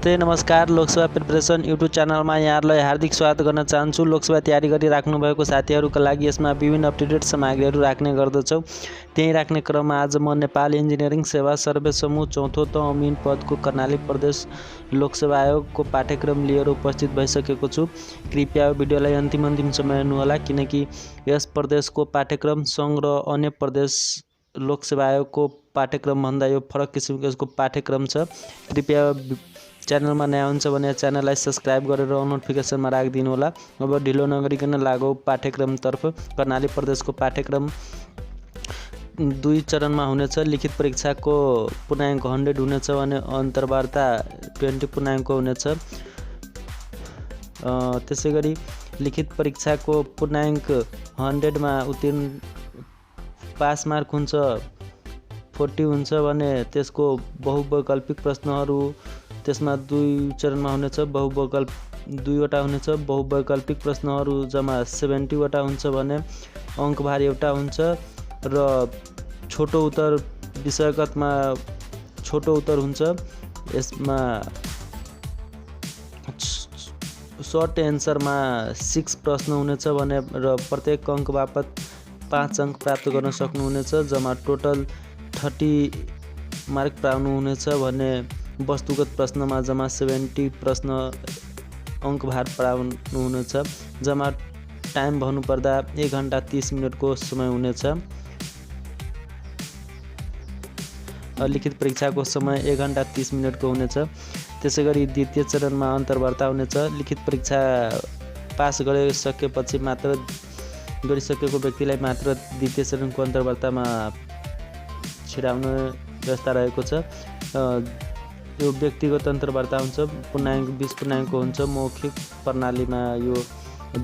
नमस्ते नमस्कार Lok Sabha preparation YouTube च्यानलमा यहाँहरूलाई हार्दिक स्वागत गर्न चाहन्छु। लोकसभा तयारी गरिराख्नु भएको साथीहरूका लागि यसमा विभिन्न अपडेटेड सामग्रीहरू राख्ने गर्दछौँ। त्यही राख्ने क्रममा आज म नेपाल इन्जिनियरिङ सेवा सर्वे समूह चौथो तहमिन पदको कर्णाली प्रदेश लोकसेवा आयोगको पाठ्यक्रम लिएर उपस्थित भइसकेको छु। कृपया भिडियोलाई अन्तिमसम्म हेर्नुहोला, किनकि यस प्रदेशको पाठ्यक्रम सङ्घ र अन्य प्रदेश लोकसेवा आयोगको पाठ्यक्रमभन्दा यो फरक किसिमको यसको पाठ्यक्रम छ। कृपया च्यानलमा नयाँ हुन्छ भने च्यानललाई सब्सक्राइब गरेर नोटिफिकेसनमा राखिदिनु होला। अब ढिलो नगरिकन लागौ पाठ्यक्रमतर्फ। कर्णाली प्रदेशको पाठ्यक्रम 2 चरणमा हुनेछ। लिखित परीक्षाको पूर्णाङ्क 100 हुनेछ भने अन्तर्वार्ता 20 पूर्णाङ्क हुनेछ। त्यसैगरी लिखित परीक्षाको पूर्णाङ्क 100 मा उत्तीर्ण पास मार्क हुन्छ 40 हुन्छ भने त्यसको बहुवैकल्पिक प्रश्नहरू त्यसमा 2 चरणमा हुनेछ। 2 वटा हुनेछ। बहुवैकल्पिक प्रश्नहरू जम्मा 70 वटा हुन्छ भने अङ्कभार एउटा हुन्छ र छोटो उत्तर विषयगतमा छोटो उत्तर हुन्छ। यसमा सर्ट एन्सरमा 6 प्रश्न हुनेछ भने र प्रत्येक अङ्क बापत 5 अङ्क प्राप्त गर्न सक्नुहुनेछ। जम्मा टोटल 30 मार्क पाउनुहुनेछ भने वस्तुगत प्रश्नमा जम्मा 70 प्रश्न अङ्कभार पाउनुहुनेछ। जम्मा टाइम भन्नुपर्दा 1 घण्टा 30 मिनटको समय हुनेछ। लिखित परीक्षाको समय 1 घण्टा 30 मिनटको हुनेछ। त्यसैगरी द्वितीय चरणमा अन्तर्वार्ता हुनेछ। लिखित परीक्षा पास गरिसकेपछि मात्र गरिसकेको व्यक्तिलाई मात्र द्वितीय चरणको अन्तर्वार्तामा छिराउने व्यवस्था रहेको छ। यो व्यक्तिगत अन्तर्वार्ता हुन्छ। पूर्णाङ्क 20 पूर्णाङ्कको हुन्छ। मौखिक प्रणालीमा यो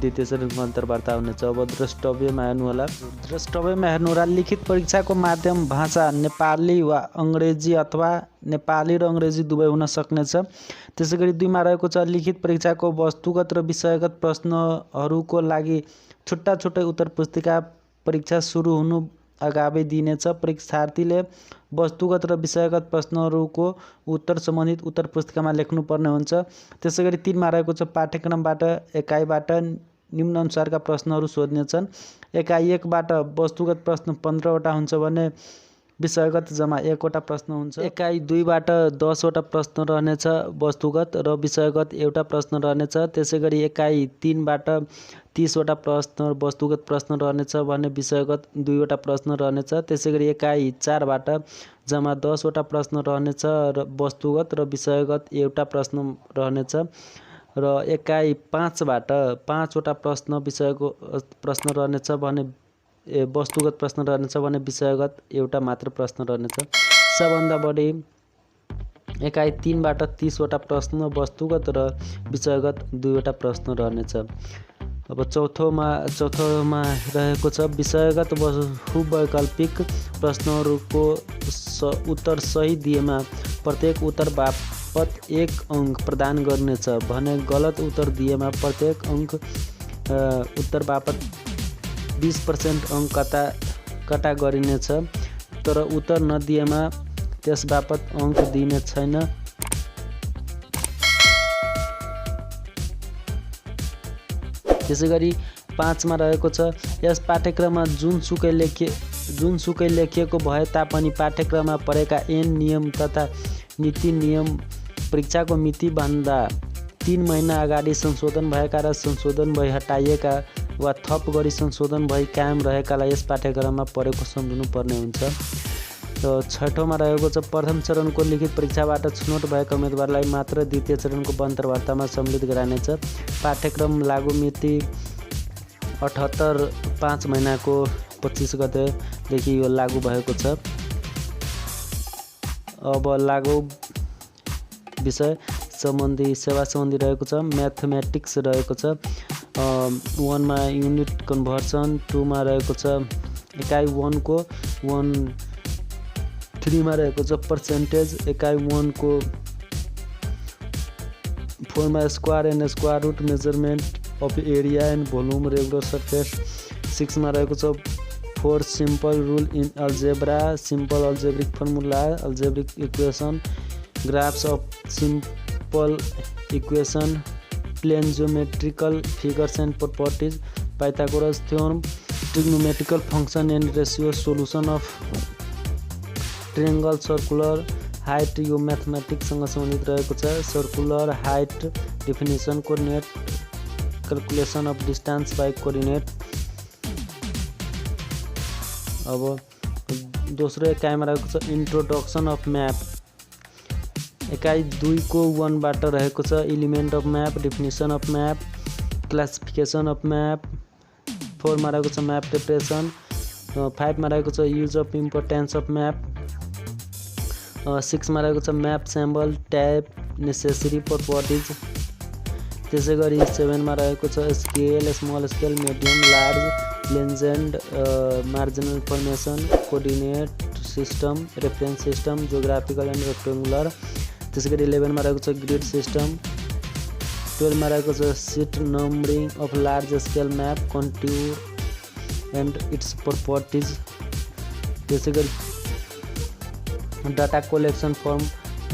द्वितीय चरणको अन्तर्वार्ता हुनेछ। अब द्रष्टव्यमा हेर्नुहोला। लिखित परीक्षाको माध्यम भाषा नेपाली वा अङ्ग्रेजी अथवा नेपाली र अङ्ग्रेजी दुवै हुन सक्नेछ। त्यसैगरी 2 मा रहेको छ लिखित परीक्षाको वस्तुगत र विषयगत प्रश्नहरूको लागि छुट्टा छुट्टै उत्तर पुस्तिका परीक्षा सुरु हुनु अगावै दिइनेछ। परीक्षार्थीले वस्तुगत र विषयगत प्रश्नहरूको उत्तर सम्बन्धित उत्तर पुस्तिकामा लेख्नुपर्ने हुन्छ। त्यसैगरी 3 मा रहेको छ पाठ्यक्रमबाट एकाइबाट निम्नानुसारका प्रश्नहरू सोध्नेछन्। एकाइ 1 बाट वस्तुगत प्रश्न 15 वटा हुन्छ भने विषयगत जम्मा 1 वटा प्रश्न हुन्छ। एकाइ 2 बाट 10 वटा प्रश्न रहनेछ वस्तुगत र विषयगत एउटा प्रश्न रहनेछ। त्यसैगरी एकाइ 3 बाट 30 वटा प्रश्न वस्तुगत प्रश्न रहनेछ भने विषयगत 2 वटा प्रश्न रहनेछ। त्यसैगरी एकाइ 4 बाट जम्मा 10 वटा प्रश्न रहनेछ र वस्तुगत र विषयगत एउटा प्रश्न रहनेछ। र एकाइ 5 बाट 5 वटा प्रश्न विषयको प्रश्न रहनेछ भने वस्तुगत प्रश्न रहनेछ भने विषयगत एउटा मात्र प्रश्न रहनेछ। सबभन्दा बढी एकाइ 3 बाट 30 वटा प्रश्न वस्तुगत र विषयगत 2 वटा प्रश्न रहनेछ। अब चौथोमा रहेको छ विषयगत बहुवैकल्पिक प्रश्नहरूको उत्तर सही दिएमा प्रत्येक उत्तर बापत 1 अङ्क प्रदान गर्नेछ भने गलत उत्तर दिएमा प्रत्येक उत्तर बापत 20% अङ्क कटा गरिनेछ। तर उत्तर नदिएमा त्यस बापत अङ्क दिइने छैन। त्यसैगरी 5 मा रहेको छ यस पाठ्यक्रममा जुनसुकै लेखिएको भए तापनि पाठ्यक्रममा परेका ऐन नियम तथा नीति नियम परीक्षाको मितिभन्दा 3 महिना अगाडि संशोधन भएका र संशोधन भई हटाइएका वा थप गरी संशोधन भई कायम रहेकालाई यस पाठ्यक्रममा परेको सम्झनु पर्ने हुन्छ। र 6औँमा रहेको छ प्रथम चरणको लिखित परीक्षाबाट छनौट भएका उम्मेदवारलाई मात्र द्वितीय चरणको अन्तर्वार्तामा सम्मिलित गराइनेछ। पाठ्यक्रम लागु मिति 78 5 महिनाको 25 गतेदेखि यो लागु भएको छ। अब लागु विषय सम्बन्धी सेवा सम्बन्धी रहेको छ। म्याथमेटिक्स रहेको छ। 1 मा युनिट कन्भर्सन। 2 मा रहेको छ एकाइ 1 को 3 मा रहेको छ पर्सेन्टेज। एकाइ 1 को 4 मा square and square root measurement of area and volume regular surface. 6 मा रहेको छ 4 simple rule in algebra, simple algebraic formula, algebraic equation, graphs of principal equation, plane geometrical figures and properties, Pythagoras theorem, trigonometrical function and ratio, solution of triangle, circular height यो म्याथमेटिक्ससँग सम्बन्धित रहेको छ। Circular height definition, coordinate calculation of distance by coordinate. अब दोस्रो एकाइमा रहेको छ introduction of map. एकाइ 2 को 1 बाट रहेको छ element of map, definition of map, classification of map. 4 मा रहेको छ म्याप प्रिपरेसन। 5 मा रहेको छ use of importance of map. 6 मा रहेको छ map symbol, type, necessary properties. त्यसै गरी 7 मा रहेको छ scale, small scale, medium, large, legend, marginal information, coordinate system, reference system, geographical and rectangular. त्यसै गरी 11 मा रहेको छ ग्रिड सिस्टम। 12 मा रहेको छ sheet numbering of large scale map, contour and its properties. त्यसै गरी data collection from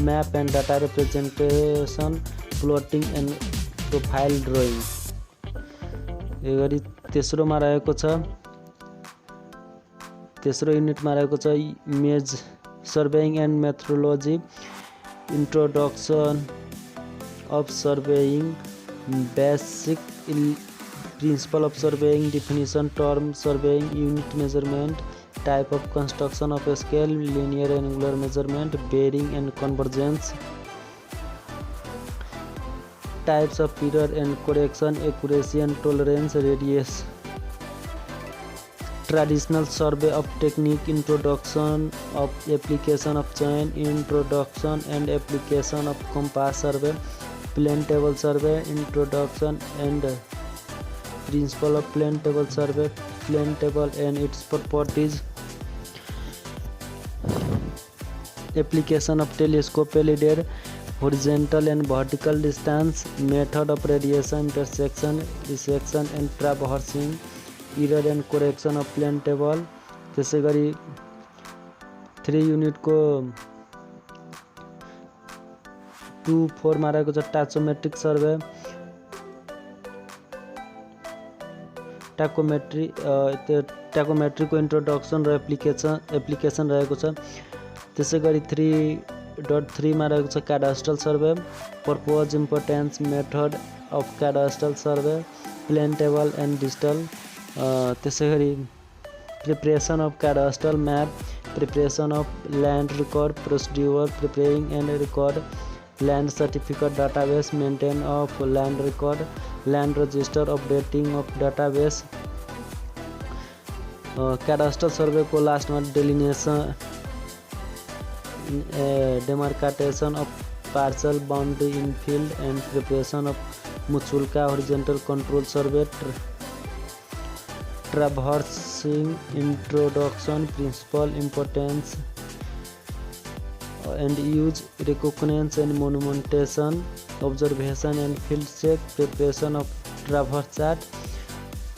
map and data representation, plotting and profile drawing. यो गरी तेस्रोमा रहेको छ तेस्रो युनिटमा रहेको छ image surveying and methodology, introduction of surveying, basic principle of surveying, definition, term surveying, unit measurement, type of construction of scale, linear and angular measurement, bearing and convergence, types of error and correction, accuracy and tolerance, radius, traditional survey of technique, introduction of application of chain, introduction and application of compass survey, plane table survey, introduction and principle of plane table survey, plane table and its properties, application of telescope LED, horizontal and vertical distance, method of radiation, intersection, resection and traversing, error and correction of plane table। त्यसै गरी 3 unit को 2-4 मा रहेको छ टाचोमेट्रिक survey, टाकोमेट्री को introduction र application रहेको छ। त्यसै गरी 3.3 मा रहेको छ cadastral survey, purpose, importance, method of cadastral survey, plane table and digital. त्यसै गरी preparation of cadastral map, preparation of land record, procedure preparing and record land certificate, database, maintain of land record, land register, updating of database. Cadastral सर्वेको लास्टमा delineation, demarcation of parcel boundary in field and preparation of Muchulka horizontal control survey, traversing, introduction, principal, importance and use, recognition and monumentation, observation and field check, preparation of traverse chart,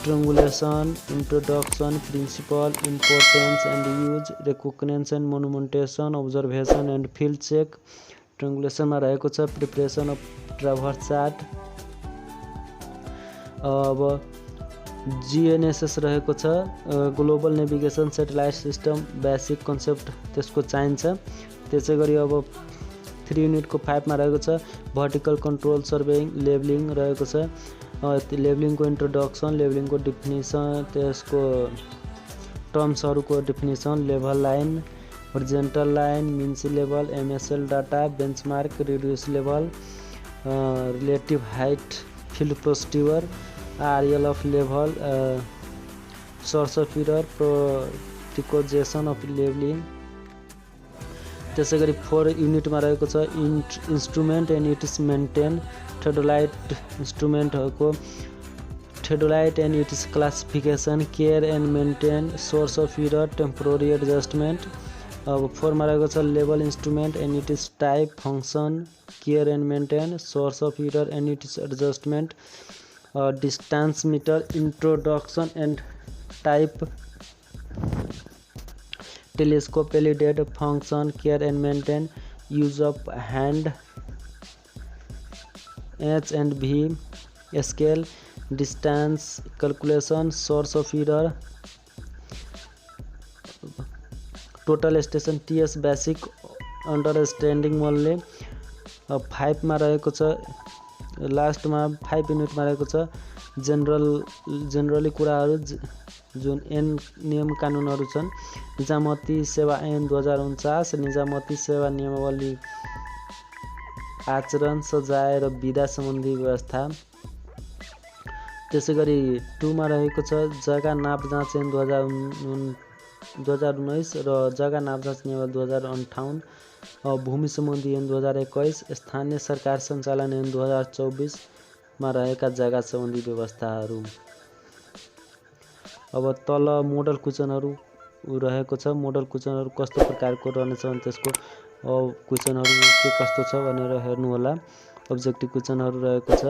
triangulation, introduction, principal, importance and use, recognition, monumentation, observation and field check। triangulation मा रहेको छ preparation of traverse chart. अब GNSS रहेको छ global navigation satellite system, basic concept त्यसको चाहिन्छ। त्यसै गरी अब 3 युनिट को 5 मा रहेको छ भर्टिकल कन्ट्रोल सर्वेइङ, लेबलिङ रहेको छ। लेबलिङ को इन्ट्रोडक्सन, लेबलिङ को डिफिनिसन, त्यसको टर्म्सहरूको definition, level line, horizontal line, mean sea level, MSL data, benchmark, reduce level, relative height, field procedure, RL of level, source of error, precaution of लेबलिङ। त्यसै गरी 4 युनिटमा रहेको छ instrument and its maintain, theodolite इन्स्ट्रुमेन्टहरूको theodolite and its classification, care and maintain, source of error, temporary adjustment. अब 4 मा रहेको छ level instrument and its type, function, care and maintain, source of error and its adjustment, distance meter, introduction and type, telescope LED, function, care and maintain, use of hand H and V, scale, distance calculation, source of error, total station, TS basic, understanding मनले 5 मा रहेको छ। लास्टमा 5 युनिटमा रहेको छ generally कुराहरू जुन नियम कानुनहरू छन्। निजामती सेवा ऐन 2049, निजामती सेवा नियमावली, आचरण, सजाय र विधा सम्बन्धी व्यवस्था। त्यसै गरी 2 मा रहेको छ जग्गा नाप जाँच ऐन 2019 र जग्गा नाप जाँच नियमावली 2058, भूमि सम्बन्धी ऐन 2021, स्थानीय सरकार सञ्चालन ऐन 2024 मा रहेका जग्गा सम्बन्धी व्यवस्थाहरू। अब तल मोडल क्वेसनहरू रहेको छ। मोडल क्वेसनहरू कस्तो प्रकारको रहनेछ भने त्यसको क्वेसनहरू के कस्तो छ भनेर हेर्नु होला। अब्जेक्टिभ क्वेसनहरू रहेको छ।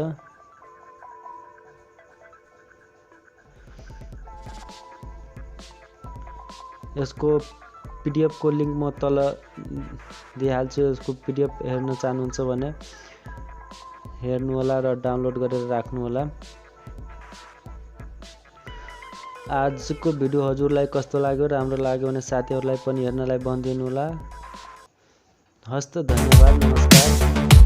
यसको पीडीएफ को लिंक म तल दिइहाल्छु। यसको पीडीएफ हेर्न चाहनुहुन्छ भने हेर्नु होला र डाउनलोड गरेर राख्नु होला। आजको भिडियो हजुरलाई कस्तो लाग्यो, राम्रो लाग्यो भने साथीहरूलाई पनि हेर्नलाई भनिदिनु होला। हस्त, धन्यवाद, नमस्कार।